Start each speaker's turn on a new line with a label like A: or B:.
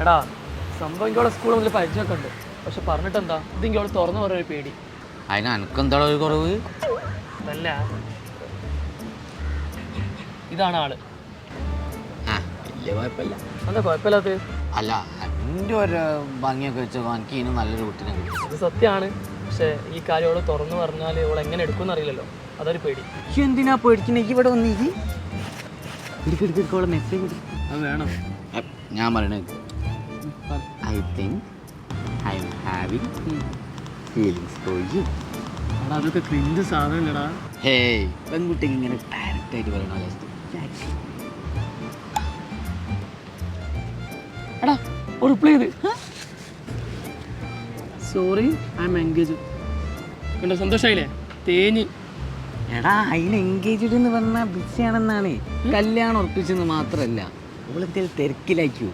A: എടാ സംഭവം എനിക്ക് അവളെ സ്കൂളിൽ മുതൽ പരിചയമൊക്കെ ഉണ്ട്. പക്ഷെ പറഞ്ഞിട്ട് എന്താ ഇതെങ്കിൽ അവൾ തുറന്നു പറയാൻ ഒരു പേടി.
B: അതിന് എനിക്കെന്താ ഒരു കുറവ്?
A: അതല്ല, ഇതാണ് ആള്.
B: വലിയ കുഴപ്പമില്ല.
A: എന്താ കുഴപ്പമില്ലാത്ത?
B: അല്ല എൻ്റെ ഒരു ഭംഗിയൊക്കെ വെച്ചോ എനിക്ക് ഇനി നല്ലൊരു കുട്ടീനെ കിട്ടും.
A: ഇത് സത്യമാണ്. പക്ഷെ ഈ കാര്യം അവള് തുറന്നു പറഞ്ഞാൽ അവൾ എങ്ങനെ എടുക്കുമെന്ന് അറിയില്ലല്ലോ, അതൊരു പേടി.
B: എന്തിനാ പേടിക്കണേ? ഇവിടെ വന്നേക്ക് മെസ്സേജ്
A: അത് വേണം.
B: ഞാൻ പറയണേ, I think I M having feelings for you.
A: എടാ അതൊക്കെ ക്രിഞ്ച് സാധനമില്ലടാ.
B: ഹേയ് പെൺകുട്ടിക്ക് ഇങ്ങനെ ഡയറക്റ്റ് ആയിട്ട് പറയണോ?
A: എടാ ഒരു റിപ്ലൈ ചെയ്ത് സോറി ഐ എം എൻഗേജ്. കണ്ടോ സന്തോഷമായില്ലേ? തേഞ്ഞ്.
B: എടാ അതിന് എൻഗേജ്ഡ് എന്ന് പറഞ്ഞാൽ ബിസിയാണെന്നാണ്. കല്യാണം ഉറപ്പിച്ചെന്ന് മാത്രമല്ല, അവളെന്തെങ്കിലും തിരക്കിലാക്കൂ.